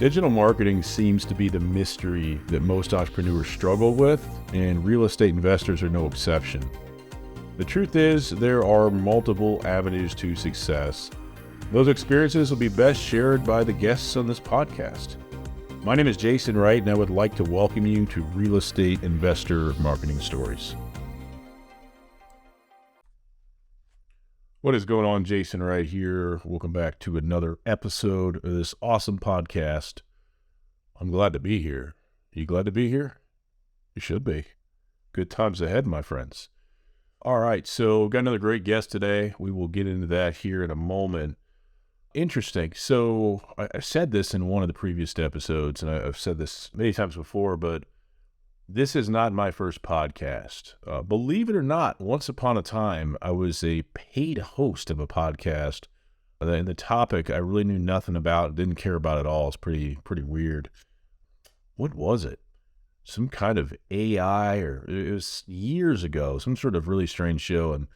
Digital marketing seems to be the mystery that most entrepreneurs struggle with, and real estate investors are no exception. The truth is, there are multiple avenues to success. Those experiences will be best shared by the guests on this podcast. My name is Jason Wright, and I would like to welcome you to Real Estate Investor Marketing Stories. What is going on? Jason Wright here. Welcome back to another episode of this awesome podcast. I'm glad to be here. Are you glad to be here? You should be. Good times ahead, my friends. All right, so we've got another great guest today. We will get into that here in a moment. Interesting. So I said this in one of the previous episodes, and I've said this many times before, but this is not my first podcast. Believe it or not, once upon a time, I was a paid host of a podcast. And the topic I really knew nothing about, didn't care about at all. It's pretty weird. What was it? Some kind of AI, or it was years ago, some sort of really strange show, and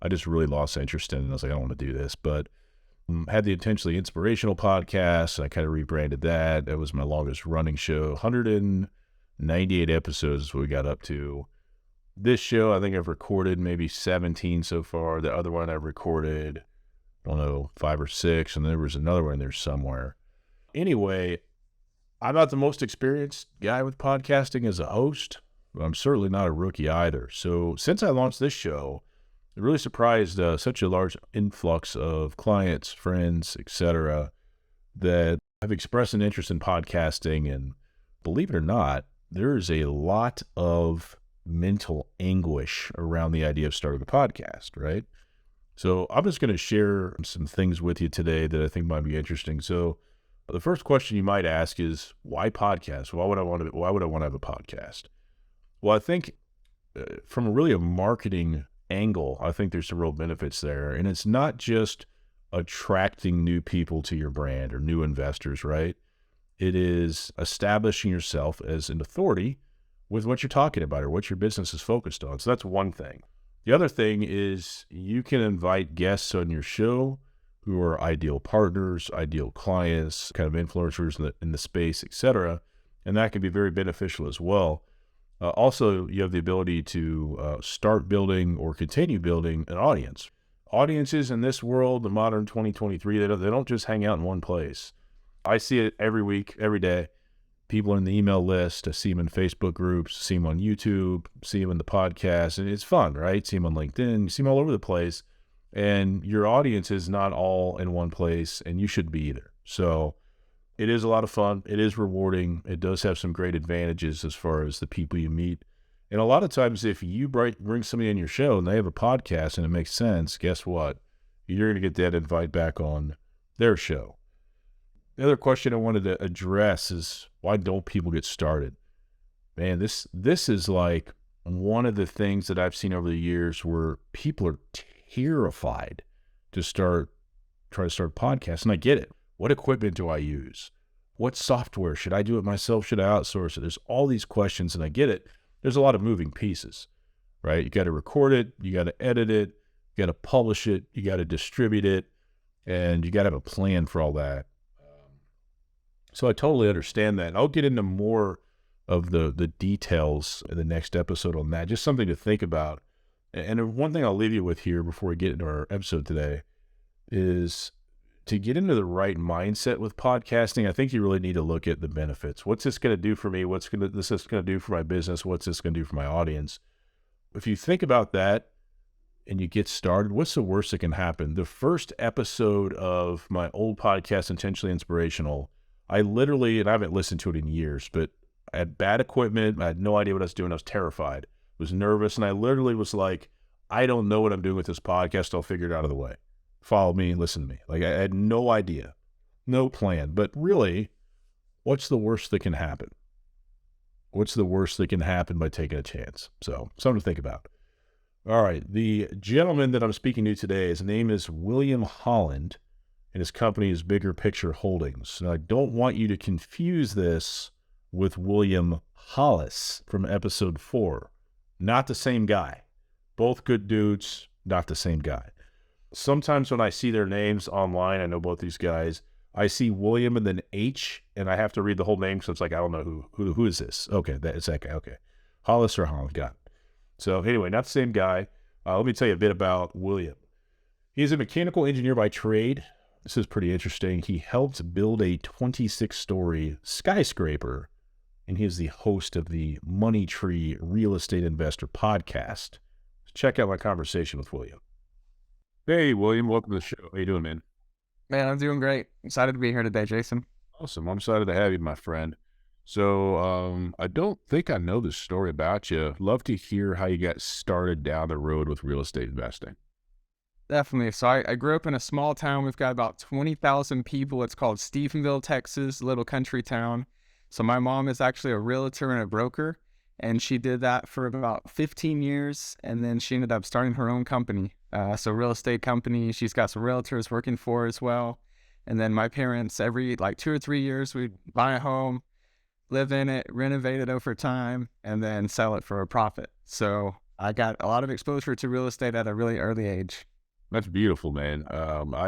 I just really lost interest in it. I was like, I don't want to do this, but had the Intentionally Inspirational podcast, and I kind of rebranded that. That was my longest running show, 198 episodes is what we got up to. This show, I think I've recorded maybe 17 so far. The other one I've recorded, I don't know, 5 or 6, and there was another one there somewhere. Anyway, I'm not the most experienced guy with podcasting as a host, but I'm certainly not a rookie either. So since I launched this show, it really surprised such a large influx of clients, friends, etc., that have expressed an interest in podcasting. And believe it or not, there is a lot of mental anguish around the idea of starting a podcast, right? So I'm just going to share some things with you today that I think might be interesting. So the first question you might ask is, why podcast? Why would I want to have a podcast? Well, I think from a marketing angle, I think there's some real benefits there. And it's not just attracting new people to your brand or new investors, right? It is establishing yourself as an authority with what you're talking about or what your business is focused on. So that's one thing. The other thing is you can invite guests on your show who are ideal partners, ideal clients, kind of influencers in the space, etc. And that can be very beneficial as well. Also, you have the ability to start building or continue building an audience. Audiences in this world, the modern 2023, they don't just hang out in one place. I see it every week, every day. People in the email list, I see them in Facebook groups, see them on YouTube, see them in the podcast, and it's fun, right? See them on LinkedIn, see them all over the place. And your audience is not all in one place, and you shouldn't be either. So it is a lot of fun. It is rewarding. It does have some great advantages as far as the people you meet. And a lot of times, if you bring somebody in your show and they have a podcast and it makes sense, guess what? You're going to get that invite back on their show. The other question I wanted to address is, why don't people get started? Man, this is like one of the things that I've seen over the years where people are terrified to try to start podcasts. And I get it. What equipment do I use? What software? Should I do it myself? Should I outsource it? There's all these questions, and I get it. There's a lot of moving pieces, right? You got to record it. You got to edit it. You got to publish it. You got to distribute it. And you got to have a plan for all that. So I totally understand that. I'll get into more of the details in the next episode on that. Just something to think about. And one thing I'll leave you with here before we get into our episode today is to get into the right mindset with podcasting. I think you really need to look at the benefits. What's this going to do for me? What's this going to do for my business? What's this going to do for my audience? If you think about that and you get started, what's the worst that can happen? The first episode of my old podcast, Intentionally Inspirational, I literally, and I haven't listened to it in years, but I had bad equipment. I had no idea what I was doing. I was terrified, was nervous. And I literally was like, I don't know what I'm doing with this podcast. I'll figure it out of the way. Follow me and listen to me. Like, I had no idea, no plan. But really, what's the worst that can happen? What's the worst that can happen by taking a chance? So something to think about. All right. The gentleman that I'm speaking to today, his name is William Holland, and his company is Bigger Picture Holdings. Now, I don't want you to confuse this with William Hollis from episode 4. Not the same guy. Both good dudes, not the same guy. Sometimes when I see their names online, I know both these guys, I see William and then H, and I have to read the whole name, so it's like I don't know who is this. Okay, it's that guy. Okay, Hollis or Holland, got it. So anyway, not the same guy. Let me tell you a bit about William. He's a mechanical engineer by trade. This is pretty interesting. He helped build a 26-story skyscraper, and he is the host of the Money Tree Real Estate Investor podcast. Check out my conversation with William. Hey, William, welcome to the show. How you doing, man? Man, I'm doing great. Excited to be here today, Jason. Awesome. I'm excited to have you, my friend. So I don't think I know this story about you. Love to hear how you got started down the road with real estate investing. Definitely. So I grew up in a small town. We've got about 20,000 people. It's called Stephenville, Texas, a little country town. So my mom is actually a realtor and a broker, and she did that for about 15 years, and then she ended up starting her own company. So real estate company. She's got some realtors working for her as well. And then my parents, every like 2 or 3 years, we'd buy a home, live in it, renovate it over time, and then sell it for a profit. So I got a lot of exposure to real estate at a really early age. That's beautiful, man.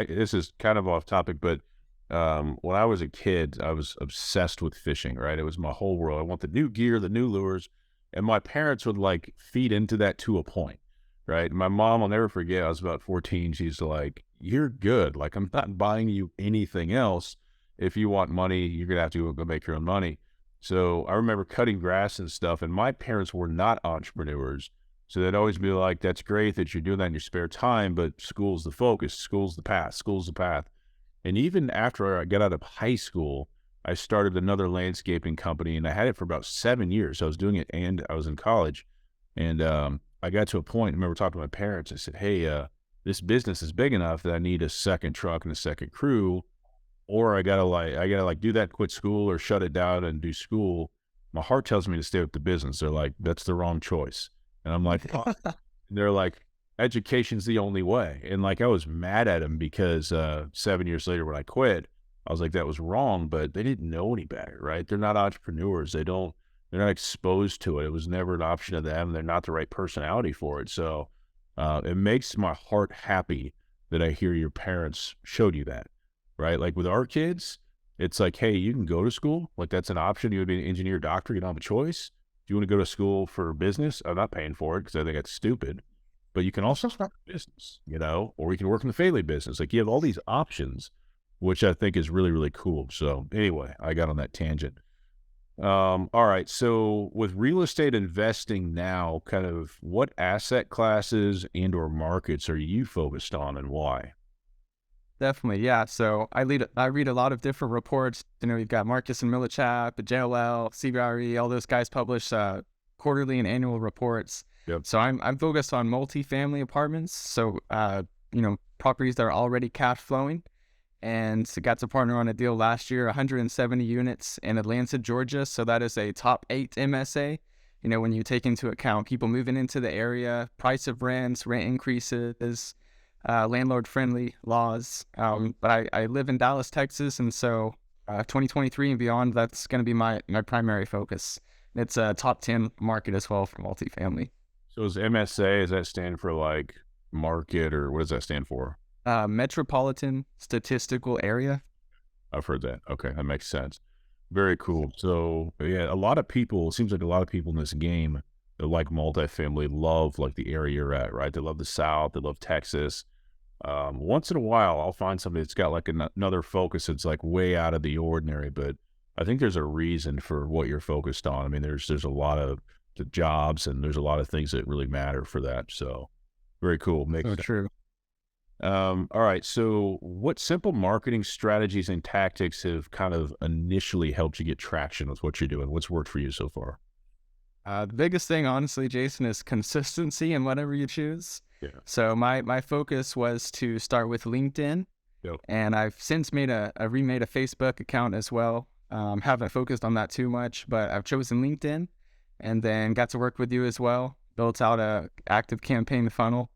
This is kind of off topic, but when I was a kid, I was obsessed with fishing, right? It was my whole world. I want the new gear, the new lures, and my parents would like feed into that to a point, right? My mom, I'll never forget, I was about 14. She's like, you're good. Like, I'm not buying you anything else. If you want money, you're going to have to go make your own money. So I remember cutting grass and stuff, and my parents were not entrepreneurs. So they'd always be like, that's great that you're doing that in your spare time, but school's the focus, school's the path, school's the path. And even after I got out of high school, I started another landscaping company, and I had it for about 7 years. I was doing it and I was in college. And I got to a point, I remember talking to my parents, I said, hey, this business is big enough that I need a second truck and a second crew, or I gotta do that, quit school, or shut it down and do school. My heart tells me to stay with the business. They're like, that's the wrong choice. And I'm like, oh. They're like, education's the only way. And like, I was mad at them because 7 years later when I quit, I was like, that was wrong, but they didn't know any better, right? They're not entrepreneurs. They're not exposed to it. It was never an option to them. They're not the right personality for it. So it makes my heart happy that I hear your parents showed you that, right? Like with our kids, it's like, hey, you can go to school. Like that's an option. You would be an engineer, doctor. You don't have a choice. Do you want to go to school for business? I'm not paying for it because I think that's stupid. But you can also start a business, or you can work in the family business. Like you have all these options, which I think is really, really cool. So anyway, I got on that tangent. All right. So with real estate investing now, kind of what asset classes and or markets are you focused on and why? Definitely, yeah. So I read a lot of different reports. You've got Marcus and Millichap, JLL, CBRE, all those guys publish quarterly and annual reports. Yep. So I'm focused on multifamily apartments. So properties that are already cash flowing, and got to partner on a deal last year, 170 units in Atlanta, Georgia. So that is a top 8 MSA. When you take into account people moving into the area, price of rents, rent increases, landlord-friendly laws. But I live in Dallas, Texas, and so 2023 and beyond, that's going to be my primary focus. It's a top 10 market as well for multifamily. So is MSA, does that stand for like market, or what does that stand for? Metropolitan Statistical Area. I've heard that. Okay, that makes sense. Very cool. So yeah, it seems like a lot of people in this game that like multifamily love like the area you're at, right? They love the South, they love Texas. Once in a while, I'll find somebody that's got like another focus that's like way out of the ordinary, but I think there's a reason for what you're focused on. I mean, there's a lot of the jobs and there's a lot of things that really matter for that. So very cool. Makes sense. True. All right. So what simple marketing strategies and tactics have kind of initially helped you get traction with what you're doing? What's worked for you so far? The biggest thing, honestly, Jason, is consistency in whatever you choose. Yeah. So my focus was to start with LinkedIn. Yep. And I've since remade a Facebook account as well. Haven't focused on that too much, but I've chosen LinkedIn, and then got to work with you as well. Built out a ActiveCampaign funnel.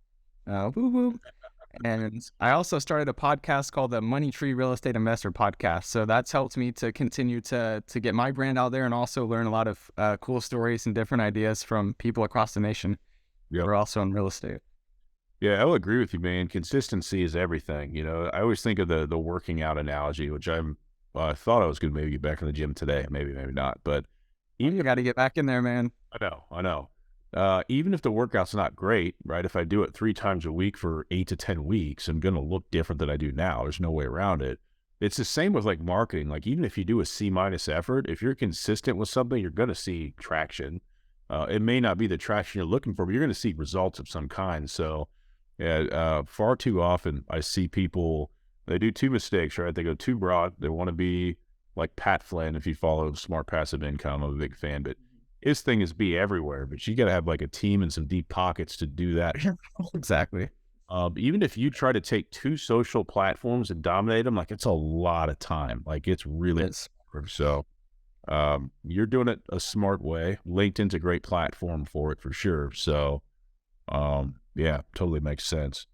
And I also started a podcast called the Money Tree Real Estate Investor Podcast. So that's helped me to continue to get my brand out there, and also learn a lot of cool stories and different ideas from people across the nation. Yep. who are also in real estate. Yeah, I'll agree with you, man. Consistency is everything. You know, I always think of the working out analogy, which I thought I was going to maybe get back in the gym today, maybe not. But Oh, even you if got to get back in there, man. I know, even if the workout's not great, right? If I do it 3 times a week for 8 to 10 weeks, I'm going to look different than I do now. There's no way around it. It's the same with like marketing. Like even if you do a C minus effort, if you're consistent with something, you're going to see traction. It may not be the traction you're looking for, but you're going to see results of some kind. So, yeah, far too often I see people, they do 2 mistakes, right? They go too broad. They want to be like Pat Flynn. If you follow Smart Passive Income, I'm a big fan, but his thing is be everywhere, but you got to have like a team and some deep pockets to do that. Exactly. Even if you try to take 2 social platforms and dominate them, like it's a lot of time. Like it's really It's hard. So you're doing it a smart way. LinkedIn's a great platform for it for sure. So yeah, totally makes sense.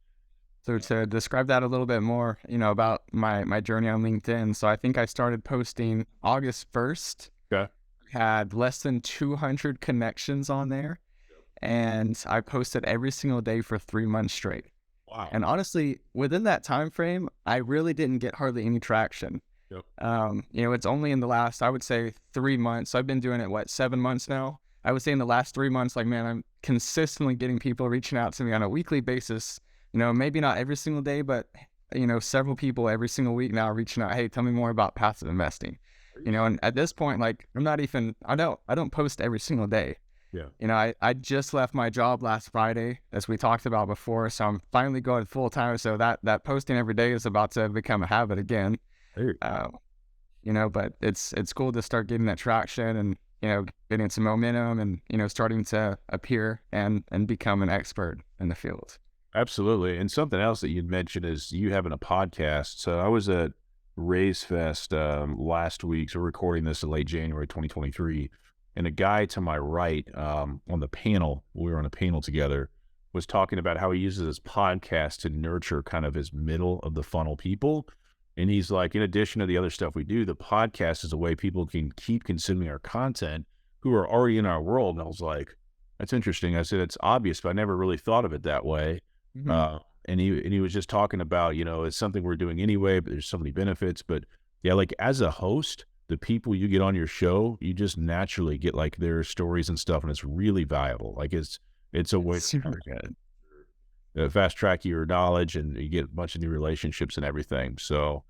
So to describe that a little bit more, about my journey on LinkedIn. So I think I started posting August 1st, Okay. had less than 200 connections on there, and I posted every single day for 3 months straight. Wow. And honestly, within that time frame, I really didn't get hardly any traction. Yep. It's only in the last, I would say, 3 months. So I've been doing it, 7 months now? I would say in the last 3 months, like, man, I'm consistently getting people reaching out to me on a weekly basis. Maybe not every single day, but, several people every single week now reaching out, hey, tell me more about passive investing. And at this point, like, I don't post every single day. Yeah. I just left my job last Friday, as we talked about before. So I'm finally going full time. So that posting every day is about to become a habit again. There. But it's cool to start getting that traction and, getting some momentum and, starting to appear and become an expert in the field. Absolutely. And something else that you'd mentioned is you having a podcast. So I was at Raise Fest last week. So we're recording this in late January 2023. And a guy to my right on the panel, we were on a panel together, was talking about how he uses his podcast to nurture kind of his middle of the funnel people. And he's like, in addition to the other stuff we do, the podcast is a way people can keep consuming our content who are already in our world. And I was like, that's interesting. I said, it's obvious, but I never really thought of it that way. Mm-hmm. And he was just talking about, it's something we're doing anyway, but there's so many benefits. But yeah, like as a host, the people you get on your show, you just naturally get like their stories and stuff, and it's really valuable. Like it's a way Super good. to fast track your knowledge, and you get a bunch of new relationships and everything. So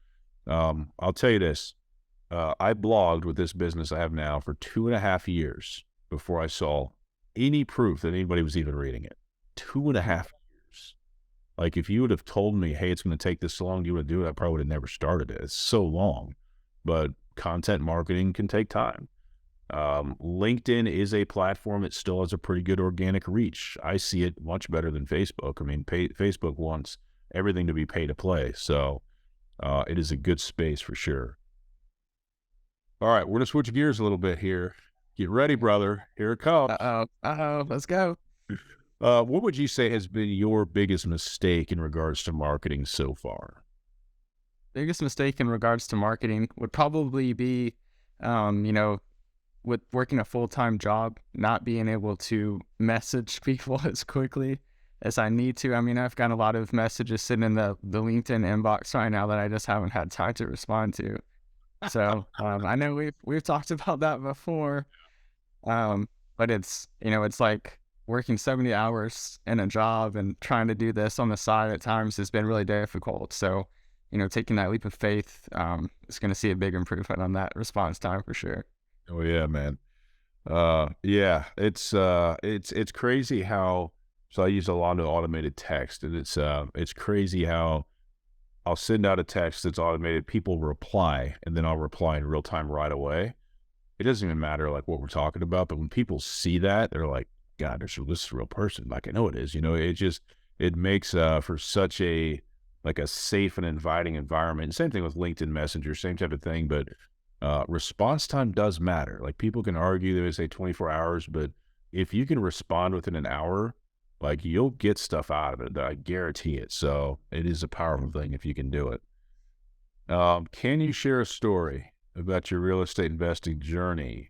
I'll tell you this, I blogged with this business I have now for 2.5 years before I saw any proof that anybody was even reading it. 2.5 years. Like if you would have told me, hey, it's going to take this long, you would do it, I probably would have never started it. It's so long, but content marketing can take time. LinkedIn is a platform that still has a pretty good organic reach. I see it much better than Facebook. I mean, Facebook wants everything to be pay to play. So it is a good space for sure. All right, we're going to switch gears a little bit here. Get ready, brother. Here it comes. Let's go. What would you say has been your biggest mistake in regards to marketing so far? Biggest mistake in regards to marketing would probably be, with working a full-time job, not being able to message people as quickly as I need to. I mean, I've got a lot of messages sitting in the LinkedIn inbox right now that I just haven't had time to respond to. So I know we've talked about that before, but it's like working 70 hours in a job and trying to do this on the side at times has been really difficult. So, taking that leap of faith is going to see a big improvement on that response time for sure. Oh yeah, man. Yeah, it's crazy how, so I use a lot of automated text, and it's crazy how I'll send out a text that's automated, people reply, and then I'll reply in real time right away. It doesn't even matter like what we're talking about, but when people see that, they're like, God, this is a real person. Like I know it is, it makes for such a safe and inviting environment. Same thing with LinkedIn Messenger, same type of thing, but response time does matter. Like people can argue, they say 24 hours, but if you can respond within an hour, like you'll get stuff out of it. I guarantee it. So it is a powerful thing if you can do it. Can you share a story about your real estate investing journey?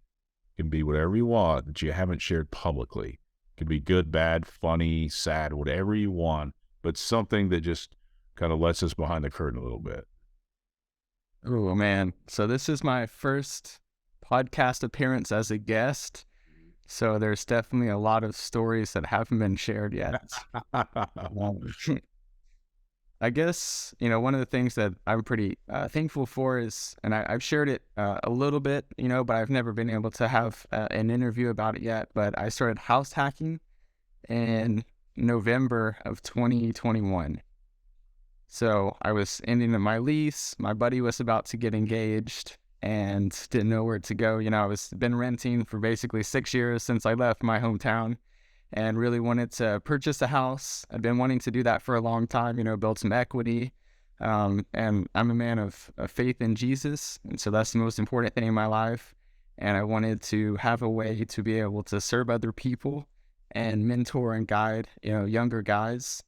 It can be whatever you want that you haven't shared publicly. It can be good, bad, funny, sad, whatever you want but something that just kind of lets us behind the curtain a little bit. Oh man. So this is my first podcast appearance as a guest. So there's definitely a lot of stories that haven't been shared yet. I guess, one of the things that I'm pretty thankful for is, and I've shared it a little bit, but I've never been able to have an interview about it yet. But I started house hacking in November of 2021. So I was ending my lease. My buddy was about to get engaged and didn't know where to go. I was been renting for basically 6 years since I left my hometown, and really wanted to purchase a house. I've been wanting to do that for a long time, build some equity. And I'm a man of faith in Jesus. And so that's the most important thing in my life. And I wanted to have a way to be able to serve other people and mentor and guide, younger guys.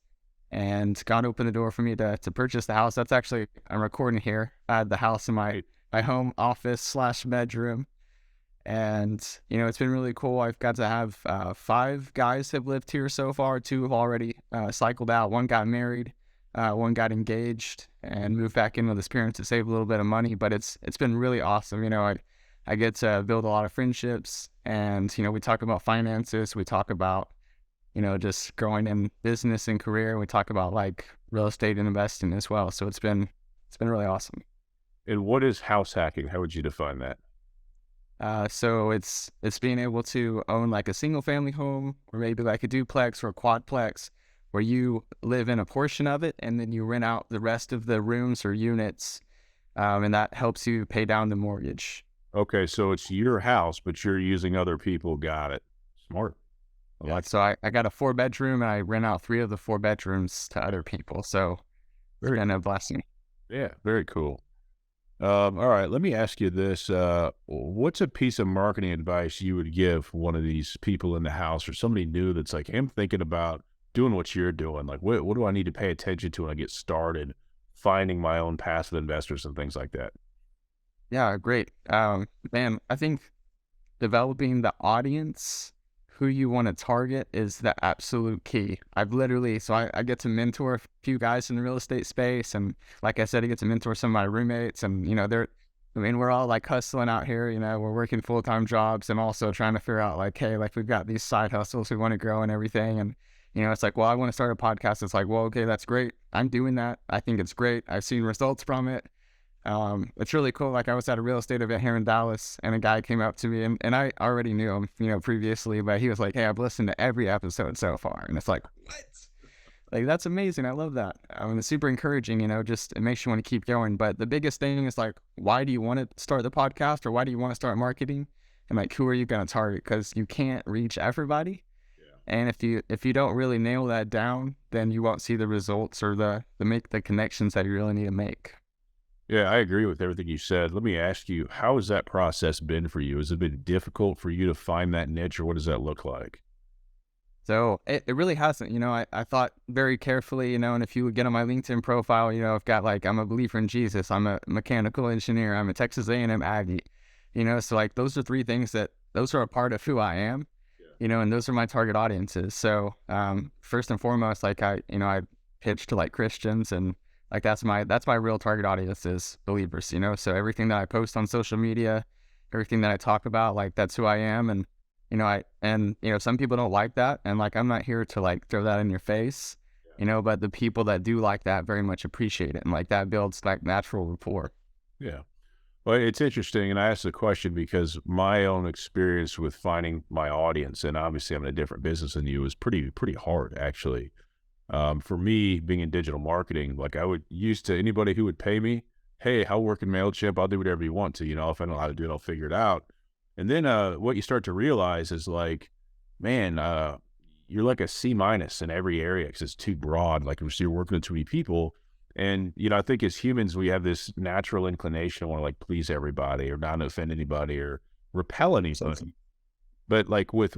And God opened the door for me to purchase the house. That's actually, I'm recording here. I had the house in my home office / bedroom. And, it's been really cool. I've got to have 5 guys have lived here so far. 2 have already cycled out. 1 got married. 1 got engaged and moved back in with his parents to save a little bit of money. But it's been really awesome. I get to build a lot of friendships. And, we talk about finances. We talk about, just growing in business and career. We talk about like real estate and investing as well. So it's been really awesome. And what is house hacking? How would you define that? So it's being able to own like a single family home, or maybe like a duplex or a quadplex, where you live in a portion of it and then you rent out the rest of the rooms or units, and that helps you pay down the mortgage. Okay, so it's your house, but you're using other people. Got it. Smart. So I got a 4-bedroom and I rent out 3 of the 4 bedrooms to other people. So it's been a blessing. Yeah, very cool. All right, let me ask you this. What's a piece of marketing advice you would give one of these people in the house or somebody new that's like, hey, I'm thinking about doing what you're doing? Like, what do I need to pay attention to when I get started finding my own passive investors and things like that? Yeah, great. Man, I think developing the audience, who you want to target, is the absolute key. I've literally, I get to mentor a few guys in the real estate space. And like I said, I get to mentor some of my roommates, and, we're all like hustling out here, we're working full-time jobs and also trying to figure out like, hey, like we've got these side hustles we want to grow and everything. And, it's like, well, I want to start a podcast. It's like, well, okay, that's great. I'm doing that. I think it's great. I've seen results from it. It's really cool. Like I was at a real estate event here in Dallas, and a guy came up to me, and I already knew him, previously, but he was like, hey, I've listened to every episode so far. And it's like, what? Like, that's amazing. I love that. It's super encouraging, just it makes you want to keep going. But the biggest thing is like, why do you want to start the podcast, or why do you want to start marketing? And like, who are you going to target? Because you can't reach everybody. Yeah. And if you don't really nail that down, then you won't see the results or the connections that you really need to make. Yeah, I agree with everything you said. Let me ask you, how has that process been for you? Has it been difficult for you to find that niche, or what does that look like? So it really hasn't. I thought very carefully, and if you would get on my LinkedIn profile, I've got like, I'm a believer in Jesus. I'm a mechanical engineer. I'm a Texas A&M Aggie, so like those are 3 things those are a part of who I am, and those are my target audiences. So first and foremost, like I pitch to like Christians, and like that's my real target audience is believers, so everything that I post on social media, everything that I talk about, like that's who I am. And, some people don't like that. And like, I'm not here to like throw that in your face, but the people that do like that very much appreciate it. And like that builds like natural rapport. Yeah. Well, it's interesting. And I asked the question because my own experience with finding my audience, and obviously I'm in a different business than you, is pretty hard actually. For me, being in digital marketing, like I would used to anybody who would pay me, hey, I'll work in MailChimp. I'll do whatever you want to, if I don't know how to do it, I'll figure it out. And then, what you start to realize is like, man, you're like a C- in every area because it's too broad. Like you're working with too many people. And, I think as humans, we have this natural inclination to want to like please everybody or not offend anybody or repel anybody. But like with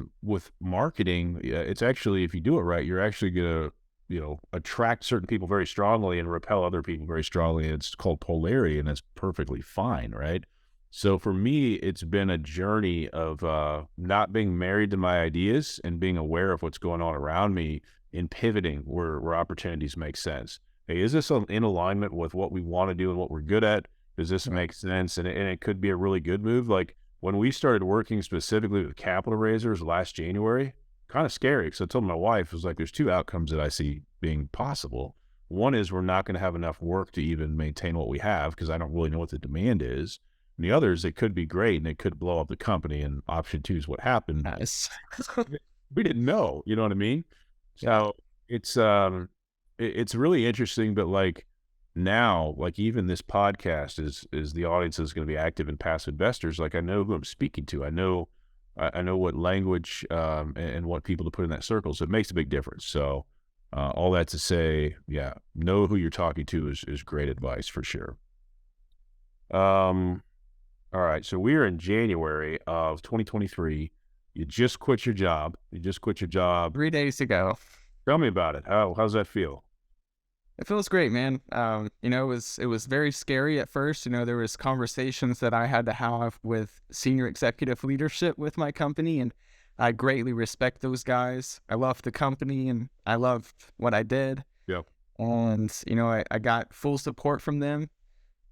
marketing, it's actually, if you do it right, you're actually going to, attract certain people very strongly and repel other people very strongly. It's called polarity, and that's perfectly fine, right? So for me, it's been a journey of not being married to my ideas and being aware of what's going on around me in pivoting where opportunities make sense. Hey, is this in alignment with what we want to do and what we're good at? Does this make sense? And it could be a really good move. Like when we started working specifically with capital raisers last January, kind of scary. Because I told my wife, it was like, there's two outcomes that I see being possible. One is we're not going to have enough work to even maintain what we have because I don't really know what the demand is. And the other is it could be great and it could blow up the company. And option two is what happened. Nice. We didn't know, you know what I mean? So it's really interesting, but like now, like even this podcast is the audience is going to be active and passive investors. Like I know who I'm speaking to. I know what language and what people to put in that circle. So it makes a big difference. So all that to say, yeah, know who you're talking to is great advice for sure. All right. So we are in January of 2023. You just quit your job. 3 days ago. Tell me about it. How's that feel? It feels great, man. It was very scary at first. There was conversations that I had to have with senior executive leadership with my company, and I greatly respect those guys. I love the company and I loved what I did. Yep. And, I got full support from them.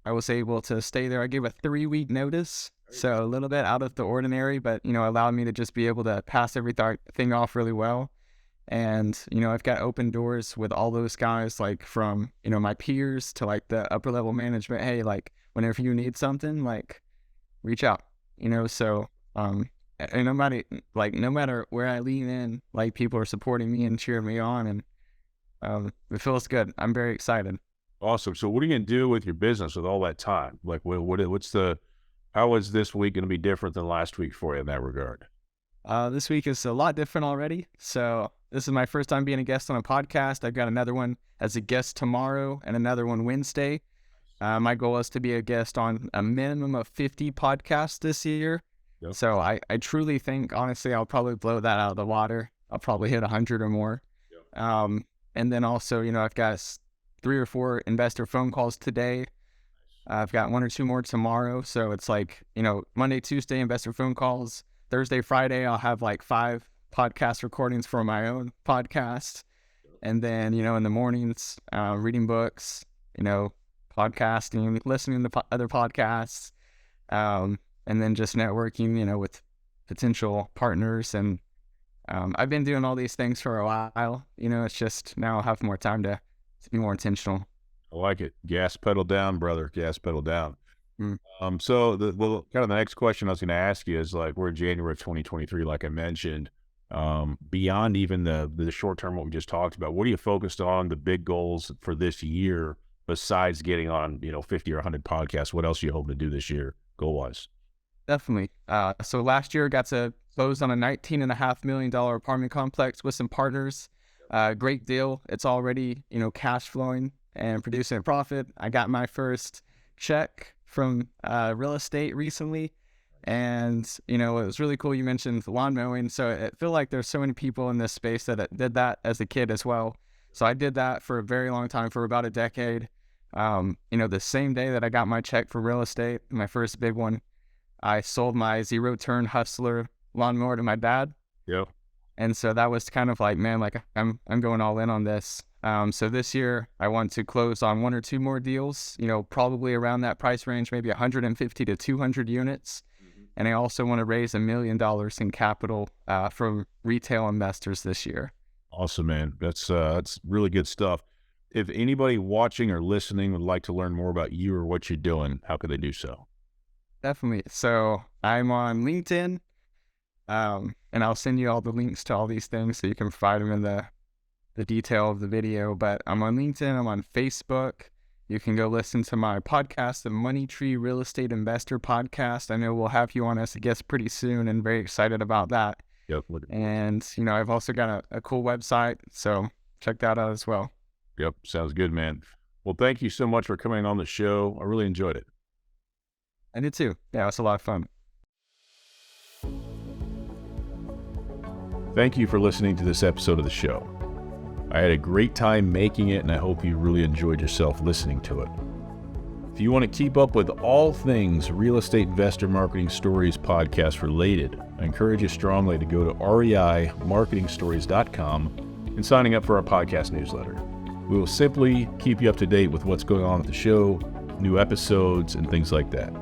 I was able to stay there. I gave a 3-week notice. So a little bit out of the ordinary, but, allowed me to just be able to pass everything off really well. And, I've got open doors with all those guys, like from, my peers to like the upper level management. Hey, like whenever you need something, like reach out, so, and no matter where I lean in, like people are supporting me and cheering me on, and it feels good. I'm very excited. Awesome. So what are you going to do with your business with all that time? Like how is this week going to be different than last week for you in that regard? This week is a lot different already. So this is my first time being a guest on a podcast. I've got another one as a guest tomorrow and another one Wednesday. My goal is to be a guest on a minimum of 50 podcasts this year. Yep. So I truly think, honestly, I'll probably blow that out of the water. I'll probably hit 100 or more. Yep. And then also, I've got 3 or 4 investor phone calls today. I've got 1 or 2 more tomorrow. So it's like, Monday, Tuesday, investor phone calls. Thursday, Friday, I'll have like 5 podcast recordings for my own podcast. And then, in the mornings, reading books, podcasting, listening to other podcasts, and then just networking, with potential partners. And I've been doing all these things for a while. It's just now I'll have more time to be more intentional. I like it. Gas pedal down, brother. Gas pedal down. So the kind of the next question I was going to ask you is like, we're in January of 2023, like I mentioned, beyond even the short term, what we just talked about, what are you focused on, the big goals for this year, besides getting on, 50 or 100 podcasts? What else are you hoping to do this year goal wise? Definitely. So last year got to close on a $19.5 million apartment complex with some partners. Great deal. It's already, cash flowing and producing a profit. I got my first check from real estate recently, and it was really cool. You mentioned lawn mowing, so I feel like there's so many people in this space that did that as a kid as well. So I did that for a very long time, for about a decade. The same day that I got my check for real estate, my first big one, I sold my 0-turn Hustler lawnmower to my dad. Yep. And so that was kind of like, man, like I'm going all in on this. So this year I want to close on 1 or 2 more deals, probably around that price range, maybe 150 to 200 units. Mm-hmm. And I also want to raise $1 million in capital from retail investors this year. Awesome, man. That's really good stuff. If anybody watching or listening would like to learn more about you or what you're doing, how could they do so? Definitely. So I'm on LinkedIn, and I'll send you all the links to all these things so you can provide them in the detail of the video. But I'm on LinkedIn, I'm on Facebook. You can go listen to my podcast, the Money Tree Real Estate Investor Podcast. I know we'll have you on as a guest pretty soon, and very excited about that. Yep. And, I've also got a cool website, so check that out as well. Yep. Sounds good, man. Well, thank you so much for coming on the show. I really enjoyed it. I did too. Yeah, it was a lot of fun. Thank you for listening to this episode of the show. I had a great time making it, and I hope you really enjoyed yourself listening to it. If you want to keep up with all things Real Estate Investor Marketing Stories podcast related, I encourage you strongly to go to reimarketingstories.com and signing up for our podcast newsletter. We will simply keep you up to date with what's going on at the show, new episodes, and things like that.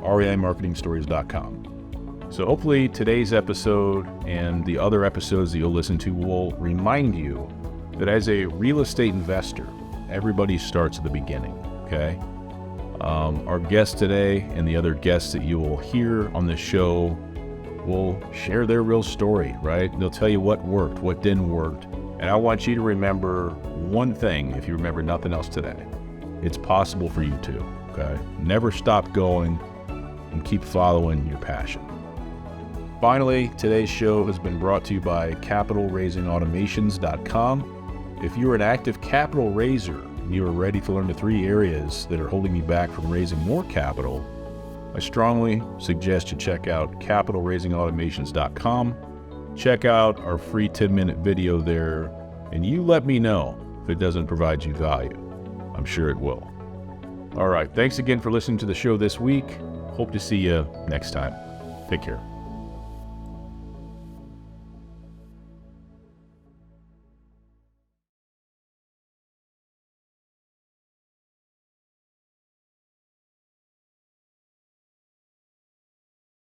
reimarketingstories.com. So hopefully today's episode and the other episodes that you'll listen to will remind you that as a real estate investor, everybody starts at the beginning, okay? Our guest today and the other guests that you will hear on this show will share their real story, right? They'll tell you what worked, what didn't work. And I want you to remember one thing, if you remember nothing else today. It's possible for you too, okay? Never stop going and keep following your passion. Finally, today's show has been brought to you by capitalraisingautomations.com. If you're an active capital raiser and you are ready to learn the 3 areas that are holding you back from raising more capital, I strongly suggest you check out capitalraisingautomations.com. Check out our free 10-minute video there, and you let me know if it doesn't provide you value. I'm sure it will. All right, thanks again for listening to the show this week. Hope to see you next time. Take care.